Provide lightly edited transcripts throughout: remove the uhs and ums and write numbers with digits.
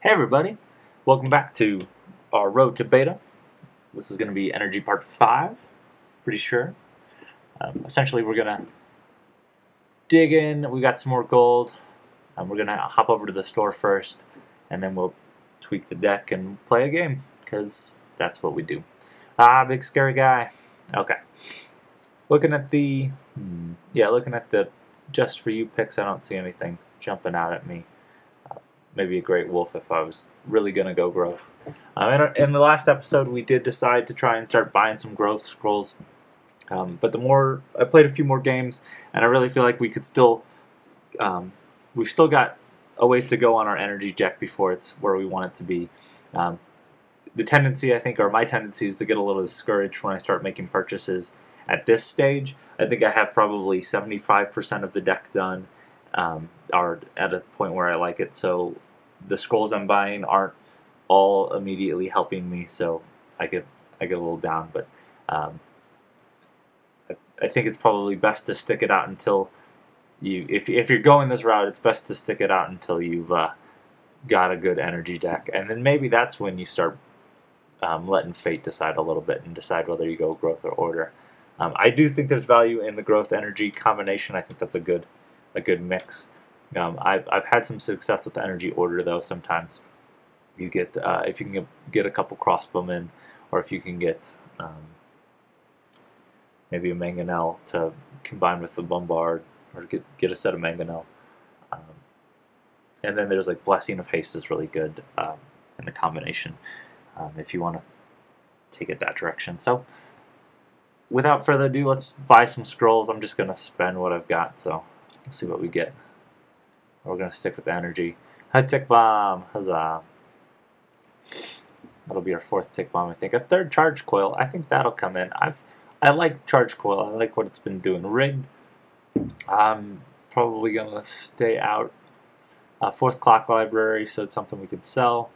Hey everybody, welcome back to our road to beta. This is going to be Energy Part 5, pretty sure. Essentially we're going to dig in, we got some more gold, we're going to hop over to the store first, and then we'll tweak the deck and play a game, because that's what we do. Big scary guy. Okay. Looking at the just for you picks, I don't see anything jumping out at me. Maybe a great wolf if I was really going to go growth. In the last episode, we did decide to try and start buying some growth scrolls. But the more I played a few more games, and I really feel like we could still, we've still got a ways to go on our energy deck before it's where we want it to be. The tendency, I think, or my tendency, is to get a little discouraged when I start making purchases at this stage. I think I have probably 75% of the deck done, are at a point where I like it. So the scrolls I'm buying aren't all immediately helping me, so I get a little down. But I think it's probably best to stick it out until if you're going this route, it's best to stick it out until you've got a good energy deck, and then maybe that's when you start letting fate decide a little bit and decide whether you go growth or order. I do think there's value in the growth energy combination. I think that's a good mix. I've had some success with the energy order though. Sometimes you get if you can get a couple crossbowmen, or if you can get maybe a mangonel to combine with the bombard, or get a set of mangonel. And then there's like blessing of haste is really good in the combination if you want to take it that direction. So without further ado, let's buy some scrolls. I'm just going to spend what I've got, so we'll see what we get. We're going to stick with the energy. A tick bomb! Huzzah! That'll be our fourth tick bomb, I think. A third charge coil. I think that'll come in. I like charge coil. I like what it's been doing. Rigged. I'm probably going to stay out. Fourth clock library, so it's something we could sell.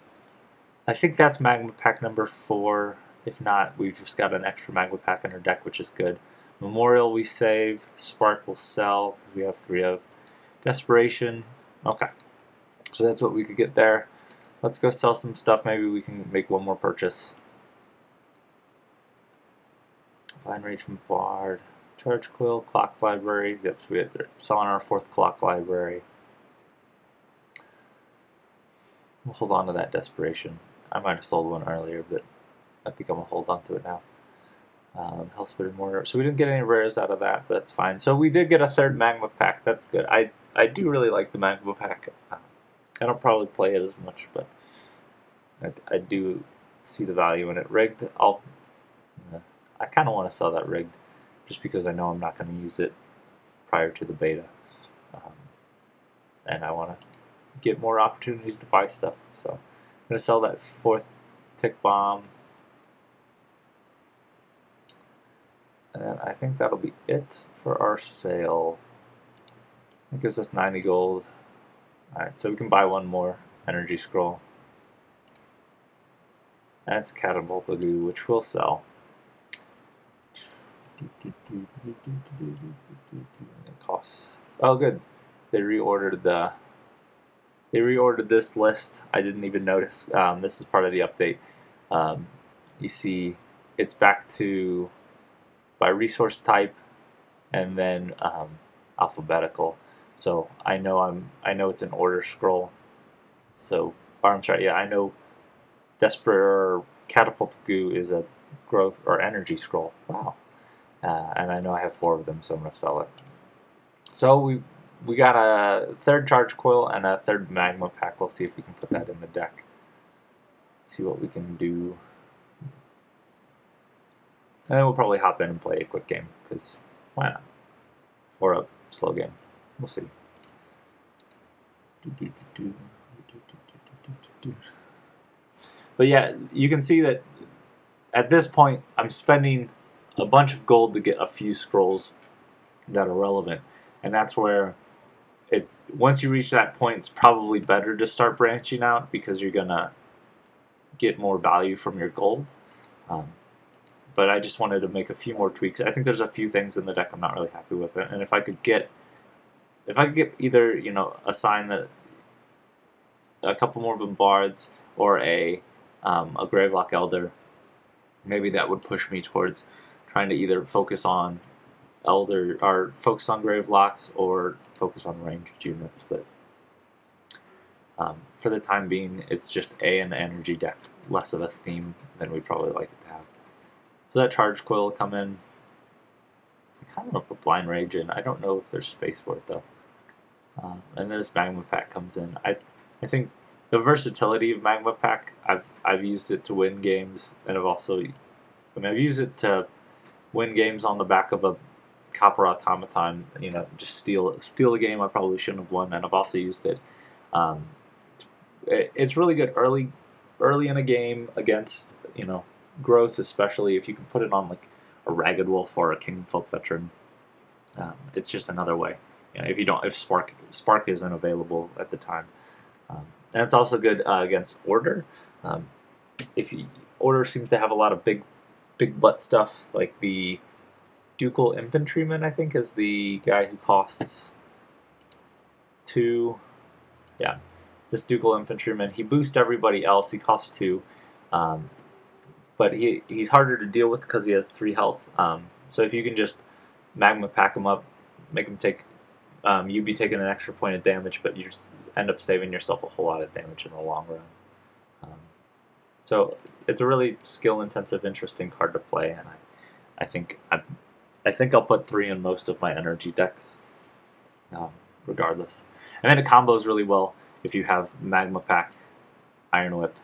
I think that's magma pack number 4. If not, we've just got an extra magma pack in our deck, which is good. Memorial we save. Spark will sell, because we have 3 of. Desperation. Okay. So that's what we could get there. Let's go sell some stuff. Maybe we can make one more purchase. Blind Rage Bombard. Charge Quill. Clock Library. Yep, so we're selling our 4th Clock Library. We'll hold on to that Desperation. I might have sold one earlier, but I think I'm going to hold on to it now. Hellspit Mortar. So we didn't get any rares out of that, but that's fine. So we did get a 3rd Magma Pack. That's good. I do really like the Magma Pack. I don't probably play it as much, but I do see the value in it. Rigged, I kind of want to sell that rigged, just because I know I'm not going to use it prior to the beta. And I want to get more opportunities to buy stuff. So I'm going to sell that 4th tick bomb. And I think that'll be it for our sale. It gives us 90 gold. Alright, so we can buy one more energy scroll. And it's Catapult Goo, which we'll sell. It costs. Oh, good. They reordered this list. I didn't even notice. This is part of the update. You see, it's back to by resource type, and then alphabetical. So I know it's an order scroll. So, or I'm sorry, yeah, I know Desperate Catapult Goo is a growth or energy scroll. Wow. And I know I have 4 of them, so I'm gonna sell it. So we got a 3rd charge coil and a 3rd magma pack. We'll see if we can put that in the deck. See what we can do. And then we'll probably hop in and play a quick game, because why not? Or a slow game. We'll see. But yeah, you can see that at this point I'm spending a bunch of gold to get a few scrolls that are relevant. And that's where once you reach that point, it's probably better to start branching out, because you're going to get more value from your gold. But I just wanted to make a few more tweaks. I think there's a few things in the deck I'm not really happy with, and if I could get either, you know, a sign that a couple more Bombards or a Gravelock Elder, maybe that would push me towards trying to either focus on Elder or focus on Gravelocks or focus on ranged units. But for the time being, it's just an energy deck, less of a theme than we'd probably like it to have. So that Charge Coil will come in. I kind of want to put Blind Rage in. I don't know if there's space for it though. And then this Magma Pack comes in. I think the versatility of Magma Pack, I've used it to win games, and I've used it to win games on the back of a Copper Automaton. Just steal a game I probably shouldn't have won, and I've also used it. It's really good early in a game against growth, especially if you can put it on like a Ragged Wolf or a Kinfolk Veteran. It's just another way. If Spark isn't available at the time, and it's also good against Order. Order seems to have a lot of big butt stuff, like the Ducal Infantryman, I think, is the guy who costs 2. Yeah, this Ducal Infantryman, he boosts everybody else. He costs 2, but he's harder to deal with because he has 3 health. So if you can just Magma Pack him up, make him take, you'd be taking an extra point of damage, but you just end up saving yourself a whole lot of damage in the long run. So it's a really skill-intensive, interesting card to play, and I think I'll put 3 in most of my energy decks, regardless. And then it combos really well if you have Magma Pack, Iron Whip,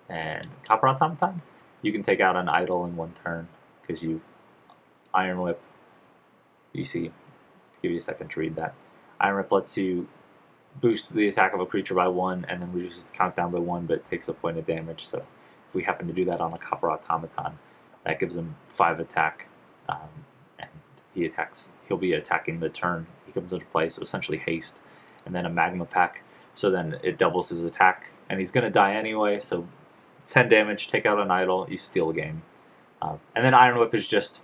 and Copper Automaton. You can take out an idol in 1 turn because you Iron Whip. You see, to give you a second to read that. Iron Whip lets you boost the attack of a creature by 1 and then reduces its countdown by 1, but it takes a point of damage. So if we happen to do that on the Copper Automaton, that gives him 5 attack, and he'll be attacking the turn he comes into play, so essentially haste, and then a Magma Pack, so then it doubles his attack, and he's going to die anyway, so 10 damage, take out an idol, you steal a game. And then Iron Whip is just,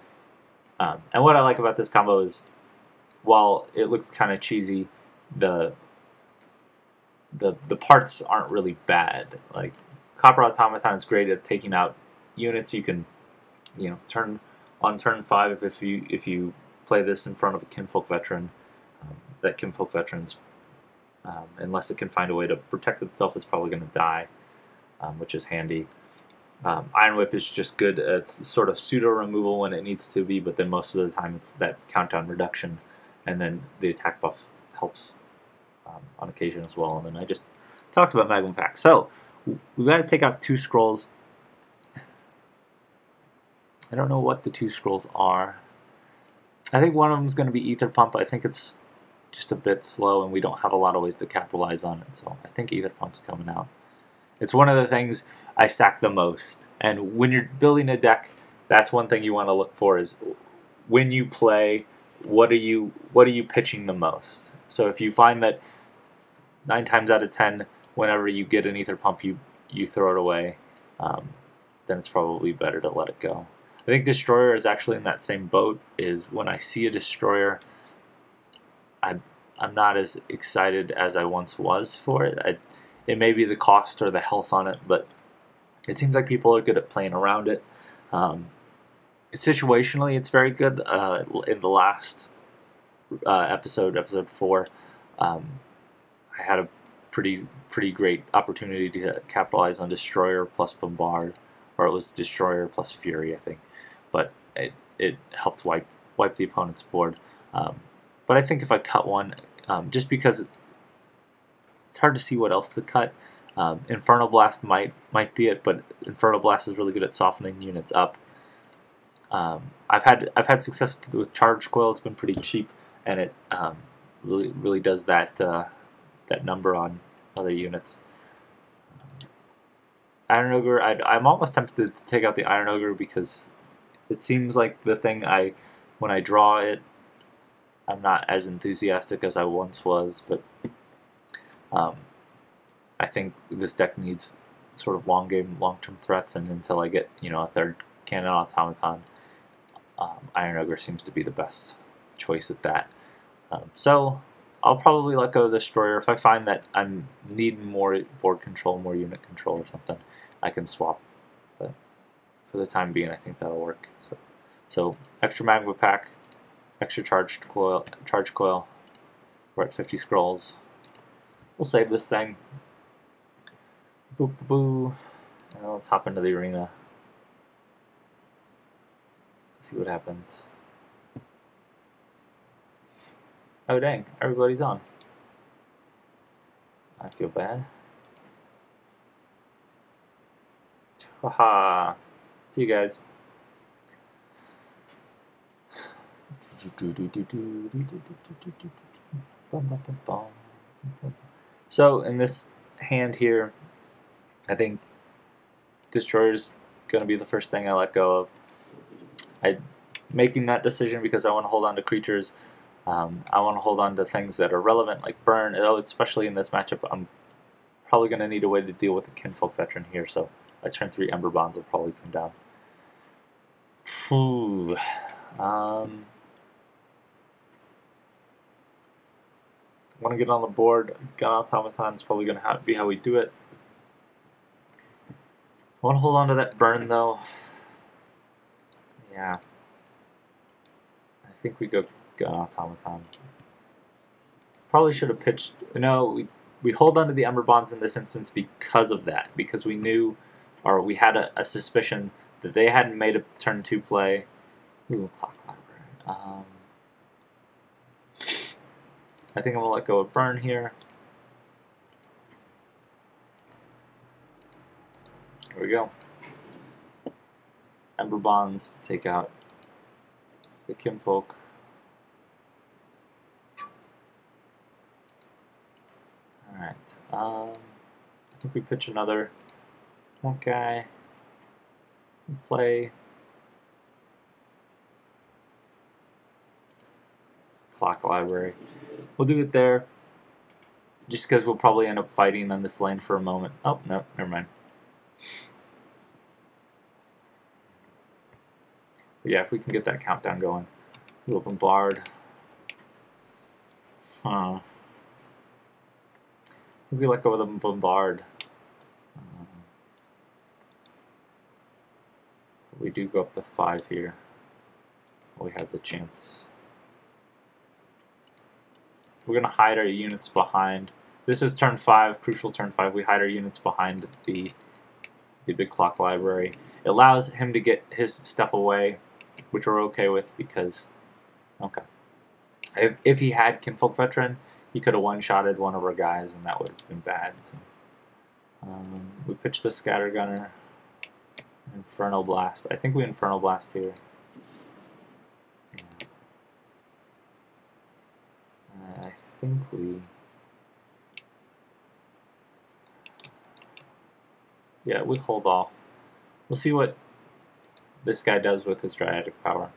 and what I like about this combo is, while it looks kind of cheesy, the parts aren't really bad. Like Copper Automaton is great at taking out units. You can, turn 5 if you play this in front of a Kinfolk Veteran. That Kinfolk Veteran's, unless it can find a way to protect itself, is probably going to die, which is handy. Iron Whip is just good. It's sort of pseudo removal when it needs to be, but then most of the time it's that countdown reduction, and then the attack buff helps on occasion as well. And then I just talked about Magma Pack. So we've got to take out 2 scrolls. I don't know what the 2 scrolls are. I think one of them is going to be Ether Pump. I think it's just a bit slow, and we don't have a lot of ways to capitalize on it. So I think Ether Pump's coming out. It's one of the things I sack the most. And when you're building a deck, that's one thing you want to look for, is when you play, what are you pitching the most? So if you find that 9 times out of 10, whenever you get an Ether Pump, you throw it away, then it's probably better to let it go. I think Destroyer is actually in that same boat. Is when I see a Destroyer, I'm not as excited as I once was for it. It may be the cost or the health on it, but it seems like people are good at playing around it. Situationally, it's very good. In the last episode 4, I had a pretty great opportunity to capitalize on Destroyer plus Bombard, or it was Destroyer plus Fury, I think. But it helped wipe the opponent's board. But I think if I cut one, just because it's hard to see what else to cut. Infernal Blast might be it, but Infernal Blast is really good at softening units up. I've had success with Charge Coil. It's been pretty cheap, and it really does that number on other units. Iron Ogre, I'm almost tempted to take out the Iron Ogre because it seems like the thing when I draw it, I'm not as enthusiastic as I once was, but I think this deck needs sort of long-term threats, and until I get a 3rd Cannon Automaton, Iron Ogre seems to be the best choice at that. So I'll probably let go of the Destroyer. If I find that I'm needing more board control, more unit control or something, I can swap. But for the time being, I think that'll work. So extra magma pack, extra charge coil. We're at 50 scrolls. We'll save this thing. Boo boo boo. Now let's hop into the arena. See what happens. Oh dang, everybody's on. I feel bad. Haha. See you guys. So in this hand here, I think Destroyer's going to be the first thing I let go of. I'm making that decision because I want to hold on to creatures. I want to hold on to things that are relevant, like burn. Especially in this matchup, I'm probably going to need a way to deal with the Kinfolk Veteran here, so I turn 3 Ember Bonds will probably come down. Ooh. I want to get on the board. Gun Automaton is probably going to be how we do it. I want to hold on to that burn, though. Yeah. I think we go Gun Automaton. Probably should have pitched... No, we hold on to the Ember Bonds in this instance because of that. Because we knew, or we had a suspicion that they hadn't made a turn 2 play. Ooh, Clock Library. I think I'm going to let go of burn here. Here we go. Ember Bonds to take out the Kinfolk. Alright. I think we pitch another. That guy. We play. Clock Library. We'll do it there. Just because we'll probably end up fighting on this lane for a moment. Oh, no, never mind. But yeah, if we can get that countdown going. We'll bombard. Huh. Maybe let go of the bombard. We do go up to 5 here. We have the chance. We're going to hide our units behind. This is turn 5, crucial turn 5. We hide our units behind the big Clock Library. It allows him to get his stuff away, which we're okay with because, okay. If he had Kinfolk Veteran, he could have one-shotted one of our guys, and that would have been bad. So, we pitch the Scattergunner. Inferno Blast. I think we Inferno Blast here. Yeah. I think we... Yeah, we hold off. We'll see what this guy does with his Dryadic power.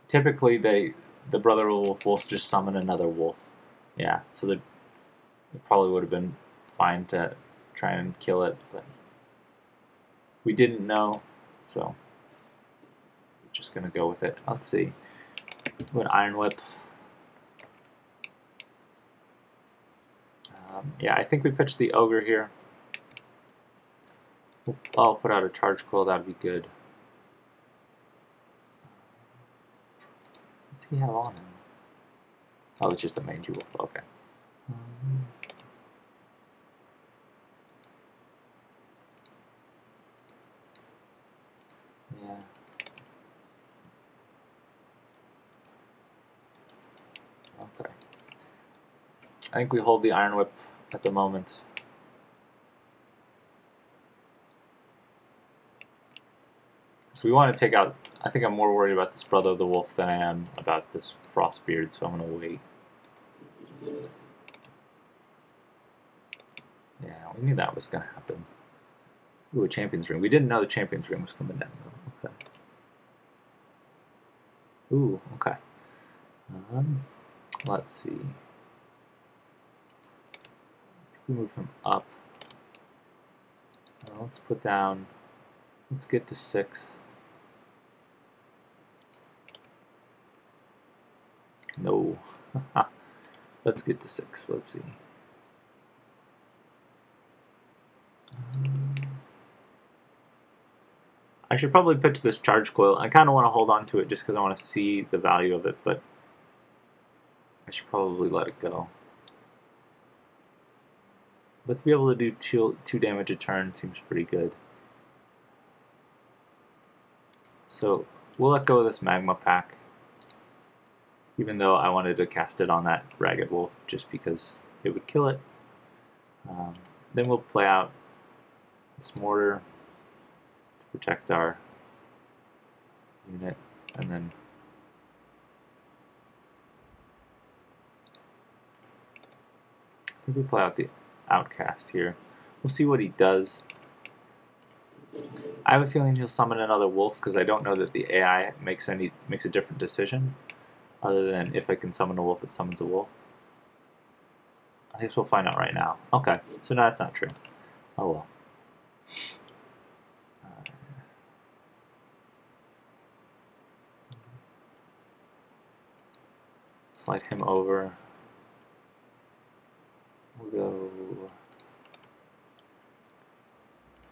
Typically, the Brother Wolf will just summon another wolf. Yeah, so it probably would have been fine to try and kill it, but we didn't know, so we're just gonna go with it. Let's see. An Iron Whip. Yeah, I think we pitched the Ogre here. I'll put out a Charge Coil, that'd be good. What's he have on him? Oh, it's just a Mangy Wolf, okay. Yeah. Okay. I think we hold the Iron Whip at the moment. So we want to take out... I think I'm more worried about this Brother of the Wolf than I am about this Frostbeard, so I'm going to wait. Yeah, we knew that was going to happen. Ooh, a Champion's Ring. We didn't know the Champion's Ring was coming down, though. Okay. Ooh, okay. Let's see. We move him up. Let's put down... Let's get to 6. No. Let's get to 6. Let's see. I should probably pitch this charge coil. I kind of want to hold on to it just because I want to see the value of it, but I should probably let it go. But to be able to do 2 damage a turn seems pretty good. So we'll let go of this magma pack, even though I wanted to cast it on that ragged wolf just because it would kill it. Then we'll play out this mortar to protect our unit, and then I think we play out the outcast here. We'll see what he does. I have a feeling he'll summon another wolf because I don't know that the AI makes a different decision other than if I can summon a wolf, it summons a wolf. I guess we'll find out right now. Okay, so no, that's not true. Oh well. Slide him over. We'll go.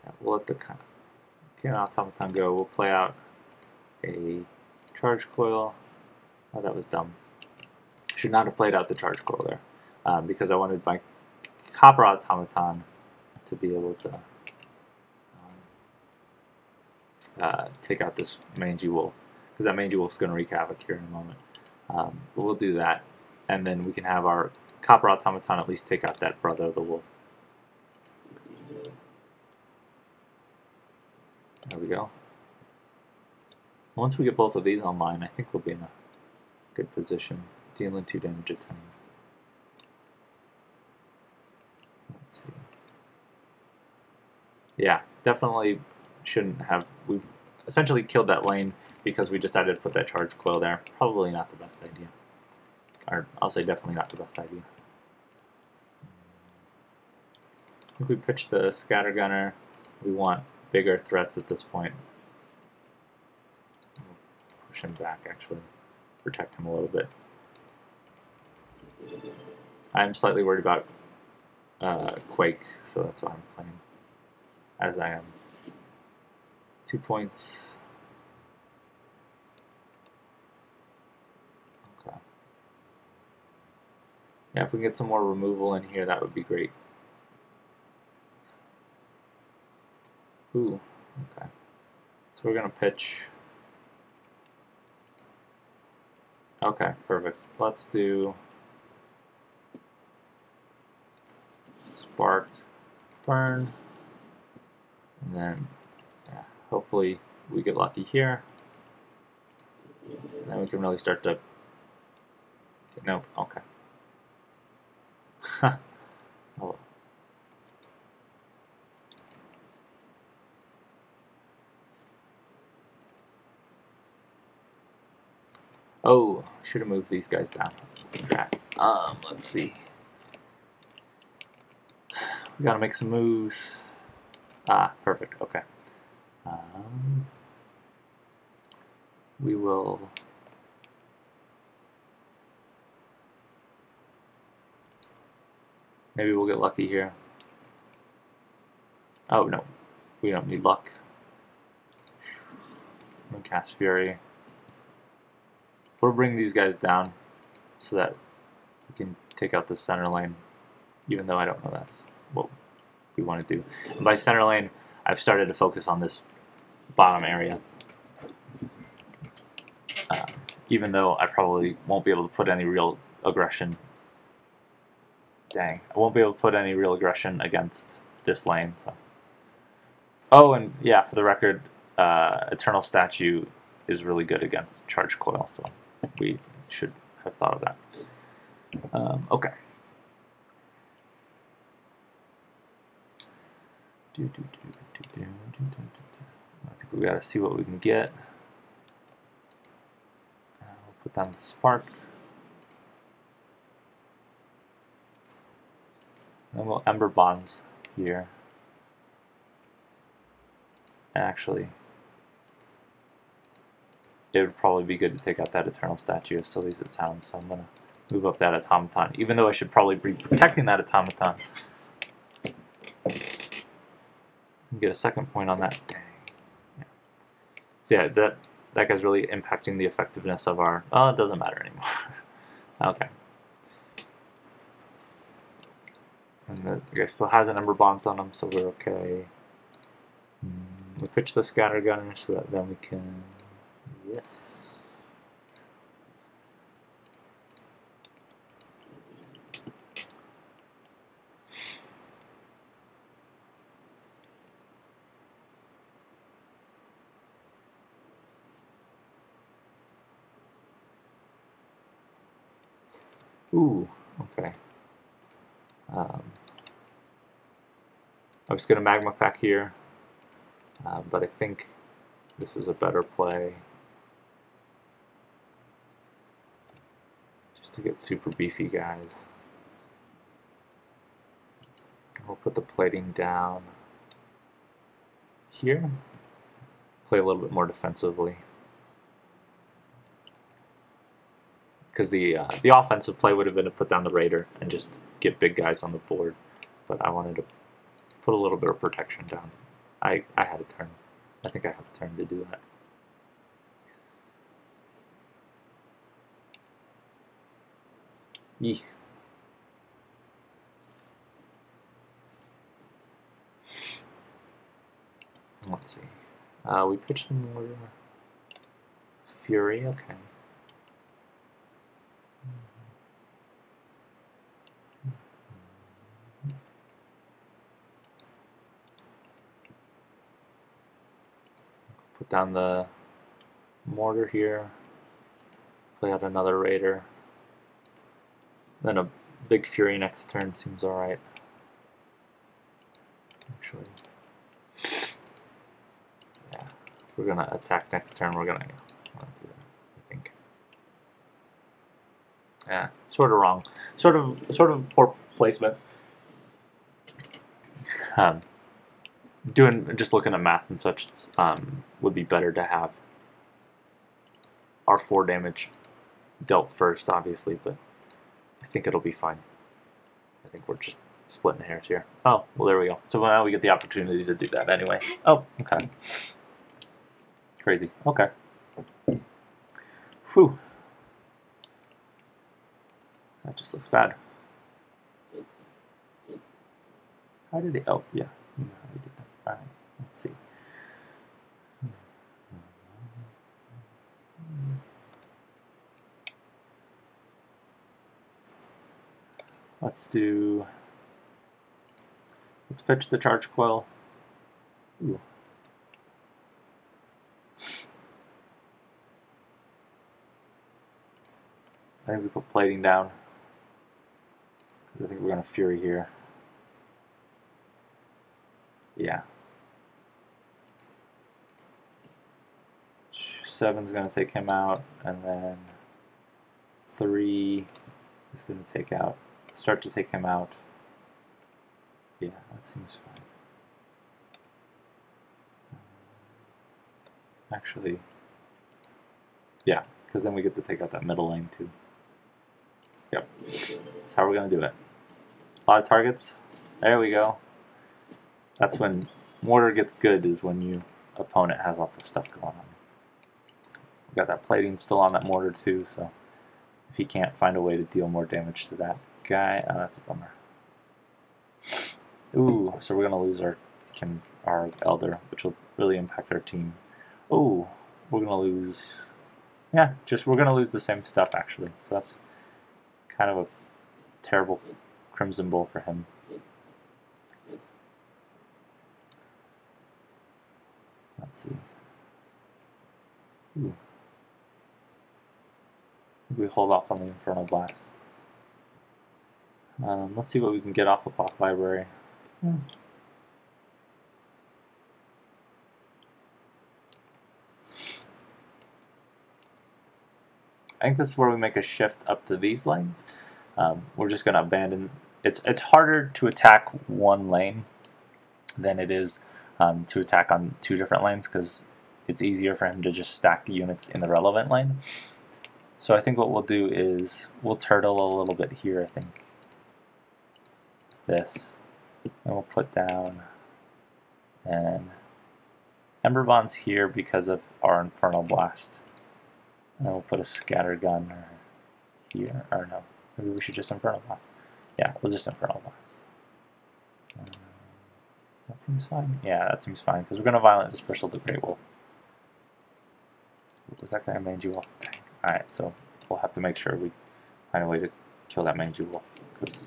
Yeah, we'll let the cannon automaton go. We'll play out a charge coil. Oh, that was dumb. Should not have played out the charge coil there because I wanted my copper automaton to be able to take out this mangy wolf, because that mangy wolf is going to wreak havoc here in a moment. But we'll do that, and then we can have our copper automaton at least take out that brother of the wolf. There we go. Once we get both of these online, I think we'll be in a good position, dealing 2 damage a turn. Let's see. Yeah, definitely shouldn't have. We've essentially killed that lane because we decided to put that charge coil there. Probably not the best idea. Or I'll say definitely not the best idea. If we pitch the scattergunner, we want bigger threats at this point. We'll push him back, actually. Protect him a little bit. I'm slightly worried about Quake, so that's why I'm playing as I am. 2 points. Okay. Yeah, if we can get some more removal in here, that would be great. Ooh, okay. So we're going to pitch. Okay, perfect. Let's do Spark, Burn, and then yeah, hopefully we get lucky here. And then we can really start to... Nope, okay. Oh. Oh, should have moved these guys down. Let's see. We gotta make some moves. Ah, perfect. Okay. We will. Maybe we'll get lucky here. Oh no, we don't need luck. We'll cast Fury. We'll bring these guys down so that we can take out the center lane, even though I don't know that's what we want to do. And by center lane, I've started to focus on this bottom area. Even though I probably won't be able to put any real aggression. Dang, I won't be able to put any real aggression against this lane. So. Oh, and yeah, for the record, Eternal Statue is really good against Charge Coil, so we should have thought of that. Okay. I think we gotta see what we can get. We'll put down the Spark. And we'll Ember Bonds here. Actually, it would probably be good to take out that Eternal Statue, as silly as it sounds. So I'm going to move up that Automaton, even though I should probably be protecting that Automaton. Get a second point on that. Dang. Yeah. So yeah, that guy's really impacting the effectiveness of our... Oh, it doesn't matter anymore. Okay. And the guy still has a number of bonds on him, so we're okay. We pitch the scatter gunner so that then we can... Yes. Ooh, okay. I was going to Magma Pack here, but I think this is a better play. Just to get super beefy guys. We'll put the plating down here. Play a little bit more defensively. Because the offensive play would have been to put down the Raider and just get big guys on the board. But I wanted to put a little bit of protection down. I had a turn. I think I have a turn to do that. Yee. Let's see. We pitched the mortar. Fury, okay. Put down the mortar here. Play out another Raider. Then a big Fury next turn seems alright. Actually. Yeah. If we're gonna attack next turn, we're gonna do that, I think. Yeah, sort of wrong. Sort of poor placement. Just looking at math and such, it's would be better to have our 4 damage dealt first, obviously, but I think it'll be fine. I think we're just splitting hairs here. Oh, well, there we go. So now we get the opportunity to do that anyway. Oh, okay. Crazy. Okay. Whew. That just looks bad. How did it? Oh, yeah. You know how we did that. All right. Let's see. Let's pitch the charge coil. Ooh. I think we put plating down, because I think we're going to Fury here. Yeah. 7's going to take him out, and then 3 is going to start to take him out. Yeah, that seems fine. Actually, yeah, because then we get to take out that middle lane too. Yep, that's how we're going to do it. A lot of targets. There we go. That's when mortar gets good, is when your opponent has lots of stuff going on. We got that plating still on that mortar too, so if he can't find a way to deal more damage to that guy, that's a bummer. Ooh, so we're gonna lose our Elder, which will really impact our team. Ooh, we're gonna lose. Yeah, we're gonna lose the same stuff actually. So that's kind of a terrible Crimson Bull for him. Let's see. Ooh. We hold off on the Infernal Blast. Let's see what we can get off the Clock Library. I think this is where we make a shift up to these lanes. We're just going to abandon. It's harder to attack one lane than it is to attack on 2 different lanes, because it's easier for him to just stack units in the relevant lane. So I think what we'll do is we'll turtle a little bit here, I think. This. And we'll put down an Ember Bonds here because of our Infernal Blast. And then we'll put a Scatter Gun here. Or no, maybe we should just Infernal Blast. Yeah, we'll just Infernal Blast. That seems fine. Yeah, that seems fine because we're going to Violent Dispersal the Great Wolf. Was that guy a Mangy Wolf? Alright, so we'll have to make sure we find a way to kill that Mangy Wolf because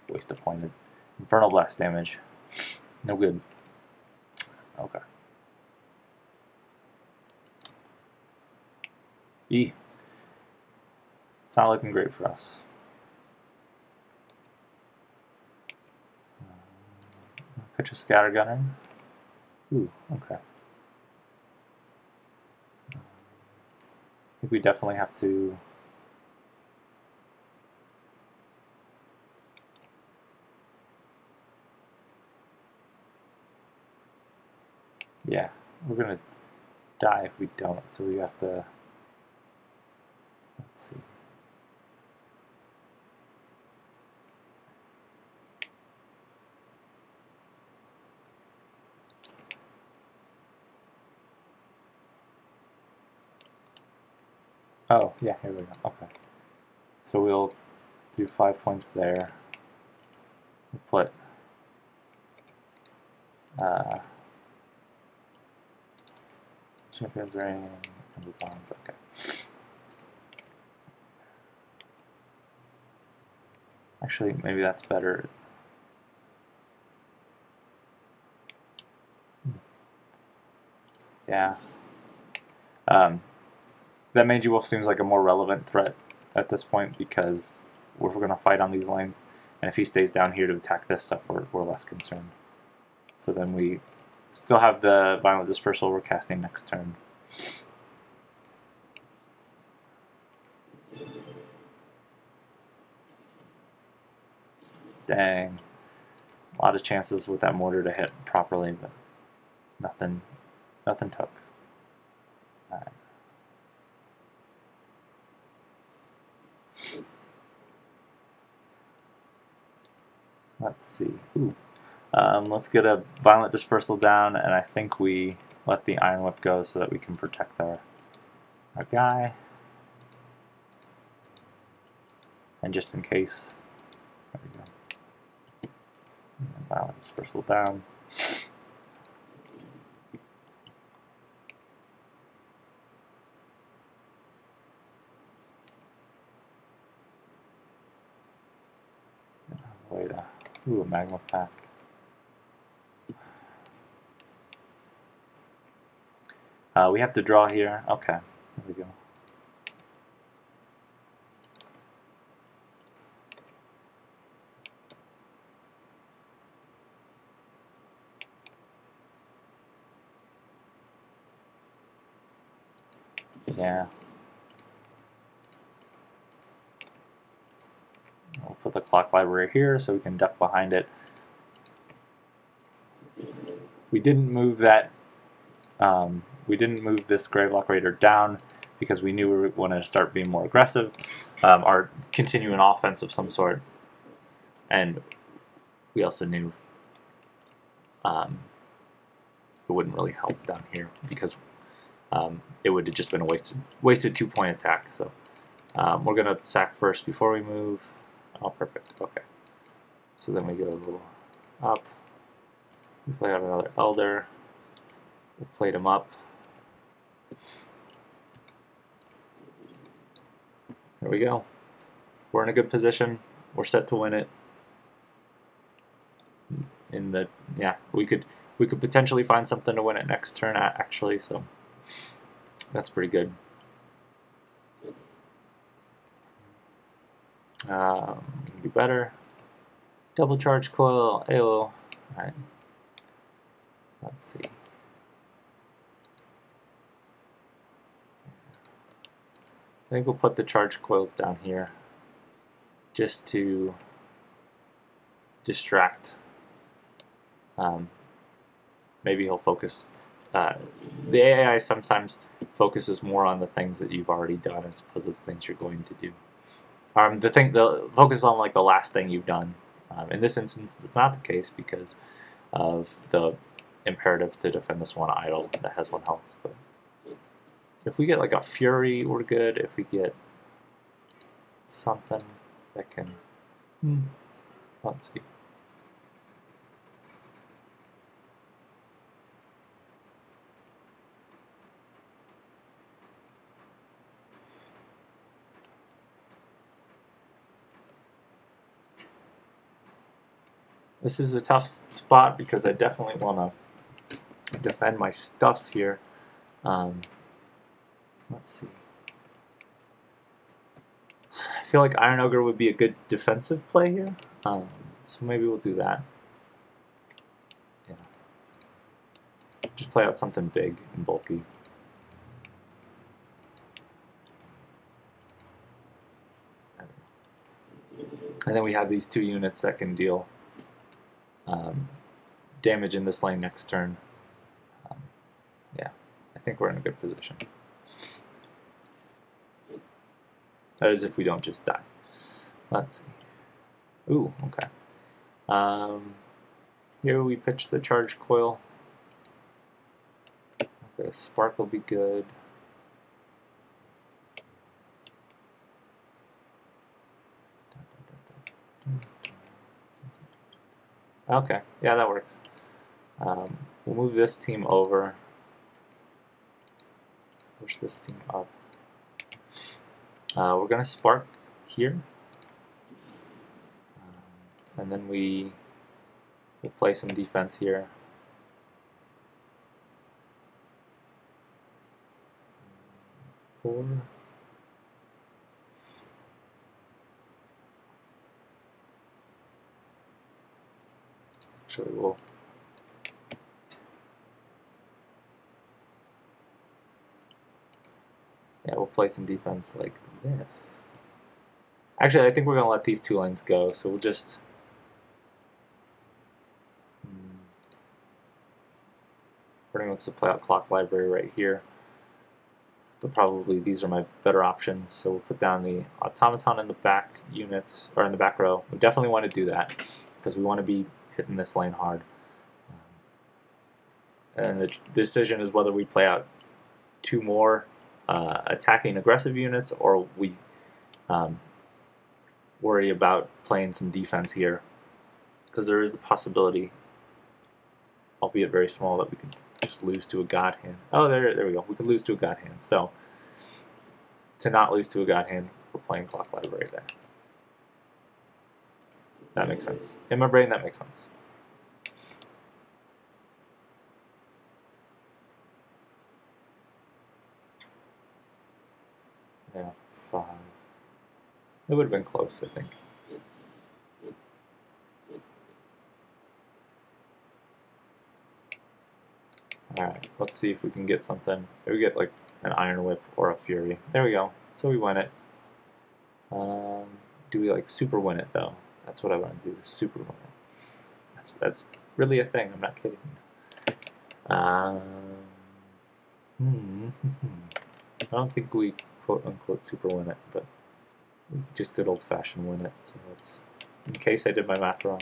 waste of pointed. Infernal Blast damage. No good. Okay. E. It's not looking great for us. Pitch a Scatter Gunner. Ooh, okay. I think we definitely have to... Yeah, we're gonna die if we don't, so we have to... Let's see. Oh, yeah, here we go. Okay. So we'll do 5 points there. We'll put Champion's Ring and Bonds. Okay. Actually, maybe that's better. Yeah. That Mangy Wolf seems like a more relevant threat at this point because we're going to fight on these lanes, and if he stays down here to attack this stuff, we're less concerned. So then we still have the Violent Dispersal we're casting next turn. Dang. A lot of chances with that mortar to hit properly, but nothing took. Alright. Let's see. Ooh. Let's get a Violent Dispersal down, and I think we let the Iron Whip go so that we can protect our guy. And just in case, there we go. Violent Dispersal down. Wait, ooh, a Magma Pack. We have to draw here. Okay, here we go. Yeah. We'll put the Clock Library here so we can duck behind it. We didn't move that. We didn't move this Gravelock Raider down because we knew we wanted to start being more aggressive, or continue an offense of some sort, and we also knew it wouldn't really help down here because it would have just been a wasted 2-point attack. So we're gonna sack first before we move. Oh, perfect. Okay. So then we go a little up. We play out another Elder. We'll plate him up. There we go. We're in a good position. We're set to win it. We could potentially find something to win it next turn actually, so that's pretty good. We can do better. Double Charge Coil, AO. Alright. Let's see. I think we'll put the charge coils down here just to distract. Maybe he'll focus the AI sometimes focuses more on the things that you've already done as opposed to the things you're going to do. The focus on like the last thing you've done. In this instance, it's not the case because of the imperative to defend this one idol that has 1 health. But if we get like a Fury, we're good. If we get something that can, let's see. This is a tough spot because I definitely want to defend my stuff here. Let's see. I feel like Iron Ogre would be a good defensive play here, so maybe we'll do that. Yeah. Just play out something big and bulky. And then we have these 2 units that can deal damage in this lane next turn. Yeah, I think we're in a good position. That is if we don't just die. Let's see. Ooh, okay. Here we pitch the charge coil. Okay, spark will be good. Okay, yeah, that works. We'll move this team over. Push this team up. We're going to spark here. And then we'll play some defense here. Actually, we'll play some defense like this. Actually, I think we're going to let these 2 lanes go, so we'll just pretty much play out Clock Library right here. But probably these are my better options, so we'll put down the Automaton in the back units, or in the back row. We definitely want to do that, because we want to be hitting this lane hard. And the decision is whether we play out 2 more attacking aggressive units, or we worry about playing some defense here, because there is the possibility, albeit very small, that we could just lose to a God Hand. Oh, there we go. We could lose to a God Hand. So, to not lose to a God Hand, we're playing Clock Library there. That makes sense. In my brain, that makes sense. Yeah, 5. It would have been close, I think. Alright, let's see if we can get something. Maybe we get like an Iron Whip or a Fury. There we go. So we win it. Do we like super win it though? That's what I want to do, is super win it. That's really a thing, I'm not kidding. I don't think we quote unquote super win it, but we just good old fashioned win it. So let's, in case I did my math wrong,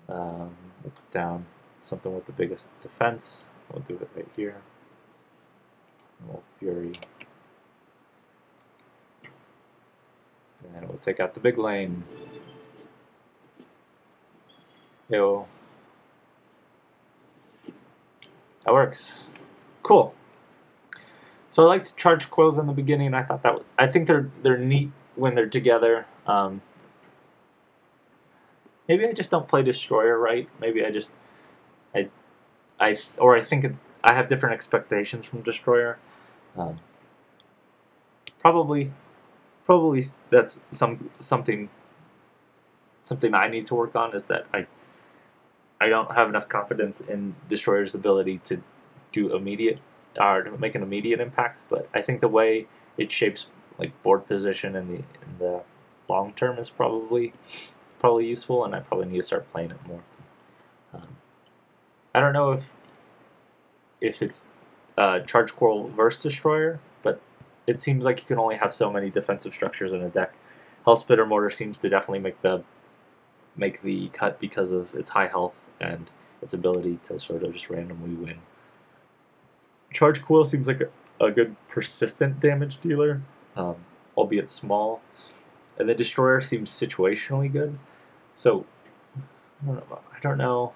we'll put down something with the biggest defense. We'll do it right here. And we'll Fury. And we'll take out the big lane. Yo. That works. Cool. So I like to charge coils in the beginning. I thought that I think they're neat when they're together. Maybe I just don't play Destroyer right. Maybe I think I have different expectations from Destroyer. Probably that's something I need to work on, is that I don't have enough confidence in Destroyer's ability to do immediate or to make an immediate impact. But I think the way it shapes like board position in the long term is probably useful, and I probably need to start playing it more. So, I don't know if if it's Charge Coral versus Destroyer, but it seems like you can only have so many defensive structures in a deck. Hellspitter Mortar seems to definitely make the cut because of its high health and its ability to sort of just randomly win. Charge Coil seems like a good persistent damage dealer, albeit small. And the Destroyer seems situationally good. So, I don't know.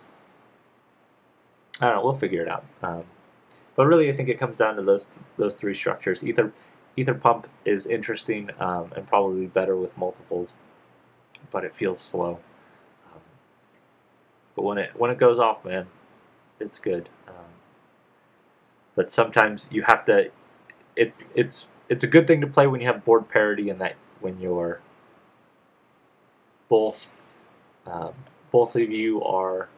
We'll figure it out. But really, I think it comes down to those three structures. Ether Pump is interesting and probably better with multiples, but it feels slow. But when it goes off, man, it's good. But sometimes you have to. It's a good thing to play when you have board parity, and that when you're both of you are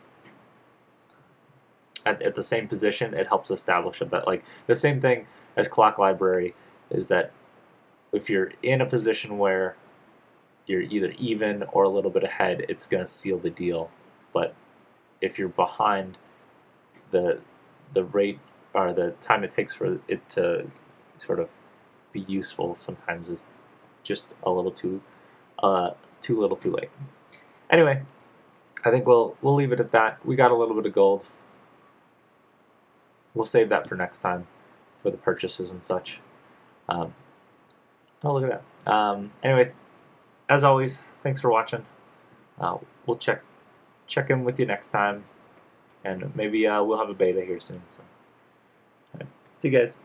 at the same position, it helps establish a bet. Like the same thing as Clock Library is that if you're in a position where you're either even or a little bit ahead, it's going to seal the deal. But if you're behind, the rate or the time it takes for it to sort of be useful sometimes is just a little too little too late. Anyway, I think we'll leave it at that. We got a little bit of gold. We'll save that for next time for the purchases and such. Oh, look at that. Anyway, as always, thanks for watching. We'll check in with you next time, and maybe we'll have a beta here soon. So, see you guys.